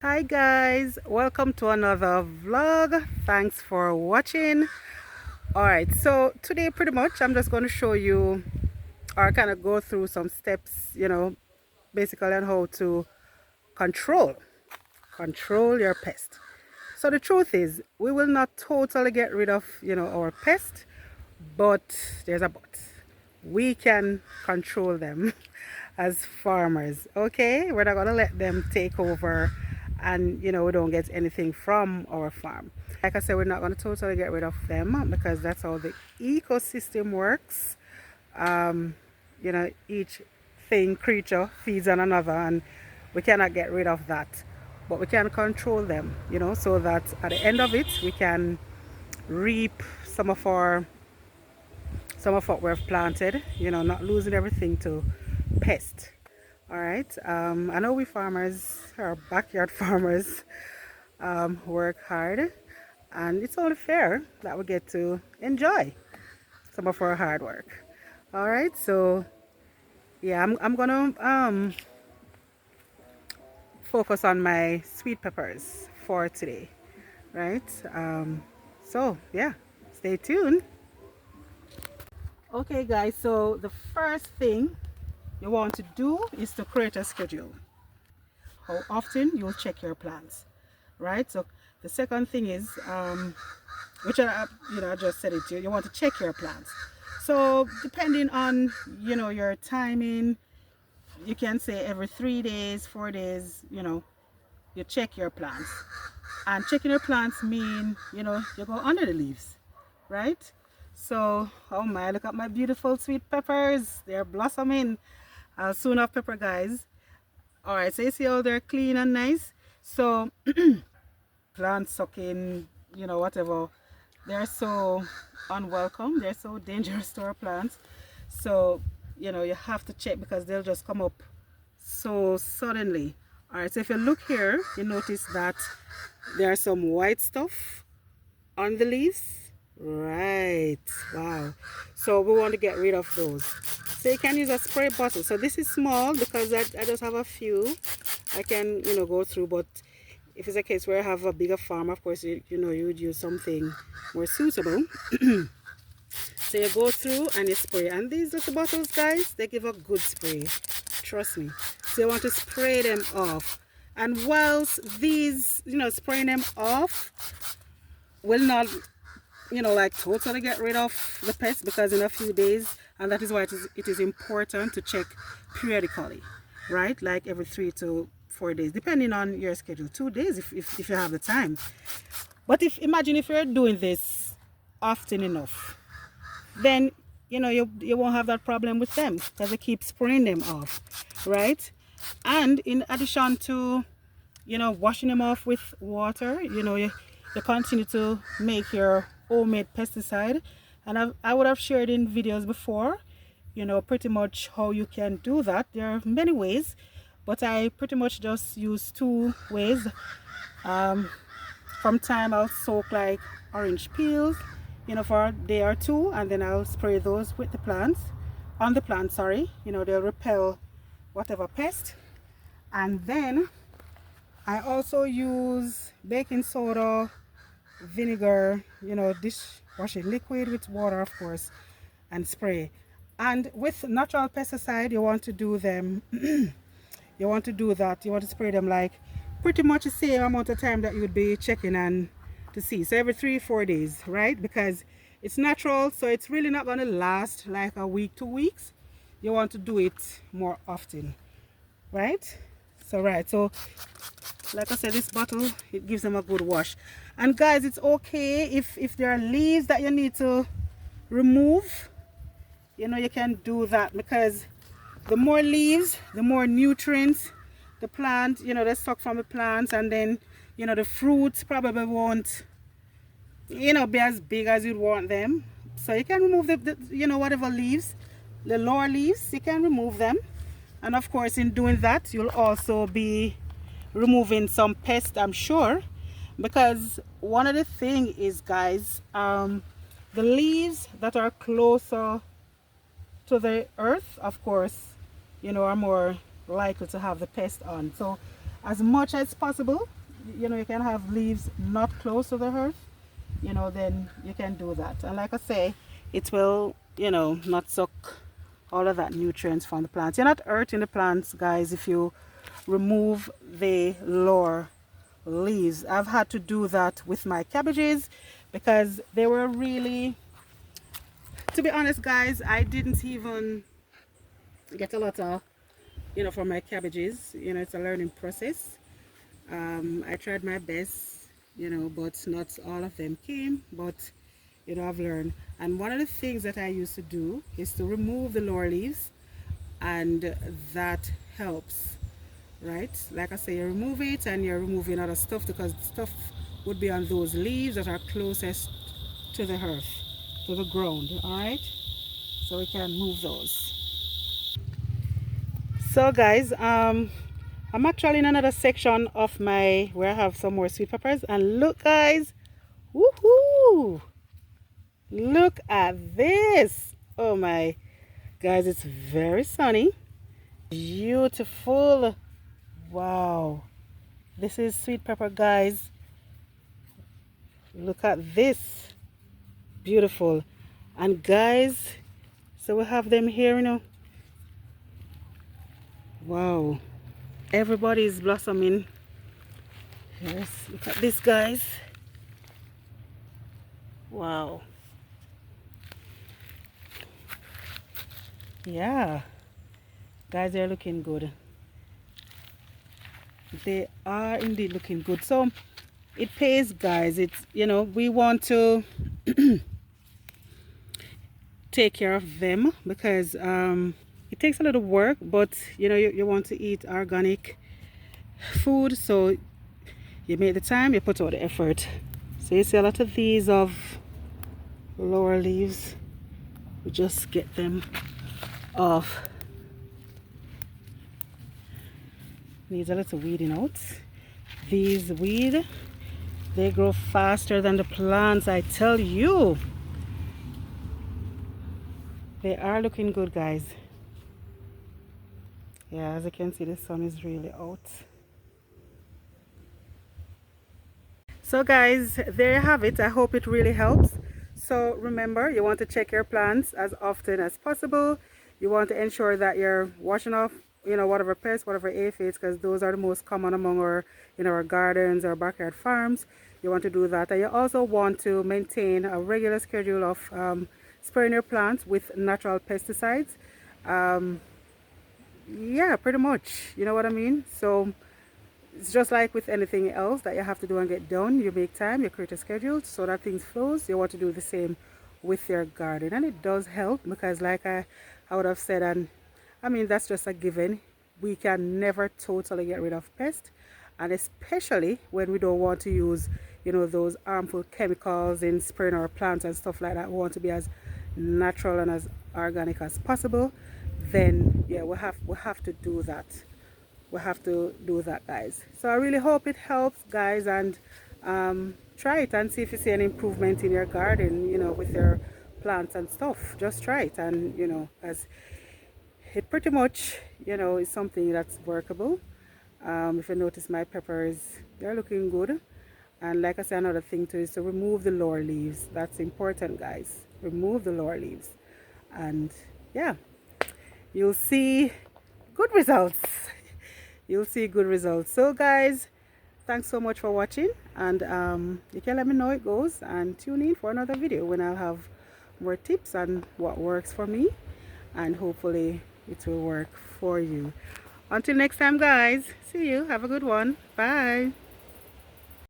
Hi guys, welcome to another vlog. Thanks for watching. Alright, so today pretty much I'm just going to show you or kind of go through some steps, basically on how to control your pest. So the truth is we will not totally get rid of our pest, but there's a but. We can control them as farmers. Okay, we're not going to let them take over and we don't get anything from our farm. Like I said, we're not going to totally get rid of them because that's how the ecosystem works. Each creature feeds on another, and we cannot get rid of that, but we can control them, so that at the end of it we can reap some of what we've planted, not losing everything to pest. All right. I know we farmers, our backyard farmers, work hard, and it's only fair that we get to enjoy some of our hard work. All right. So yeah, I'm gonna focus on my sweet peppers for today. Right. So yeah, stay tuned. Okay, guys. So the first thing you want to do is to create a schedule. How often you'll check your plants, right? So the second thing is, which I just said it to you, you want to check your plants. So depending on your timing, you can say every 3 days, 4 days, you check your plants. And checking your plants mean you go under the leaves, right? So oh my, look at my beautiful sweet peppers, they're blossoming. I'll soon have pepper, guys. All right, so you see how they're clean and nice. So plant sucking, whatever, they're so unwelcome, they're so dangerous to our plants. So you have to check because they'll just come up so suddenly. All right, so if you look here, you notice that there's some white stuff on the leaves. Right, wow. So we want to get rid of those. So you can use a spray bottle. So this is small because I just have a few I can go through, but if it's a case where I have a bigger farm, of course you would use something more suitable. So you go through and you spray, and these little bottles, guys, they give a good spray, trust me. So you want to spray them off, and whilst these spraying them off will not like totally get rid of the pest, because in a few days, and that is why it is important to check periodically, right? Like every 3 to 4 days, depending on your schedule. 2 days if you have the time. But imagine if you're doing this often enough, then you won't have that problem with them because they keep spraying them off, right? And in addition to washing them off with water, you continue to make your homemade pesticide. And I would have shared in videos before pretty much how you can do that. There are many ways, but I pretty much just use 2 ways. From time I'll soak like orange peels for a day or two, and then I'll spray those with the plants, on the plants, sorry. They'll repel whatever pest. And then I also use baking soda, vinegar, dishwashing liquid with water, of course, and spray. And with natural pesticide, you want to do them you want to do that, you want to spray them like pretty much the same amount of time that you would be checking and to see. So every 3 or 4 days, right? Because it's natural, so it's really not going to last like a week, 2 weeks. You want to do it more often, right? So like I said, this bottle, it gives them a good wash. And guys, it's okay if there are leaves that you need to remove, you can do that, because the more leaves, the more nutrients the plant, they suck from the plants, and then the fruits probably won't be as big as you'd want them. So you can remove the whatever leaves, the lower leaves, you can remove them. And of course, in doing that, you'll also be removing some pests, I'm sure, because one of the thing is, guys, the leaves that are closer to the earth, of course, are more likely to have the pest on. So as much as possible, you know, you can have leaves not close to the earth, you know, then you can do that. And like I say, it will, you know, not suck all of that nutrients from the plants. You're not hurting the plants, guys, if you remove the lower leaves. I've had to do that with my cabbages because they were really, to be honest, guys, I didn't even get a lot of, you know, from my cabbages. You know, it's a learning process. I tried my best, you know, but not all of them came, but you know, I've learned. And one of the things that I used to do is to remove the lower leaves, and that helps, right? Like I say, you remove it and you're removing other stuff, because stuff would be on those leaves that are closest to the earth, to the ground. All right, so we can move those. So guys, I'm actually in another section of my where I have some more sweet peppers, and look guys, woohoo, look at this. Oh my guys, it's very sunny, beautiful. Wow, this is sweet pepper, guys. Look at this, beautiful. And guys, so we have them here, you know. Wow, everybody is blossoming. Yes, look at this, guys. Wow. Yeah, guys, they're looking good. They are indeed looking good. So it pays, guys. It's, you know, we want to take care of them because it takes a little work, but you know, you want to eat organic food, so you make the time, you put out the effort. So you see a lot of these of lower leaves, we just get them off. Needs a little weeding out. These weed, they grow faster than the plants, I tell you. They are looking good, guys. Yeah, as you can see, the sun is really out. So guys, there you have it. I hope it really helps. So remember, you want to check your plants as often as possible. You want to ensure that you're washing off, you know, whatever pests, whatever aphids, because those are the most common among our, in our gardens or backyard farms. You want to do that. And you also want to maintain a regular schedule of spraying your plants with natural pesticides. Yeah, pretty much, you know what I mean. So it's just like with anything else that you have to do and get done. You make time, you create a schedule so that things flows. You want to do the same with your garden, and it does help because, like I would have said, and I mean, that's just a given. We can never totally get rid of pests, and especially when we don't want to use, you know, those harmful chemicals in spraying our plants and stuff like that. We want to be as natural and as organic as possible. Then yeah, we have to do that. We have to do that, guys. So I really hope it helps, guys, and try it and see if you see an improvement in your garden, you know, with your plants and stuff. Just try it, and you know, as it pretty much, you know, is something that's workable. If you notice, my peppers, they're looking good. And like I said, another thing too is to remove the lower leaves. That's important, guys. Remove the lower leaves, and yeah, you'll see good results. You'll see good results. So guys, thanks so much for watching, and you can let me know how it goes, and tune in for another video when I'll have more tips on what works for me, and hopefully it will work for you. Until next time, guys, see you. Have a good one. Bye.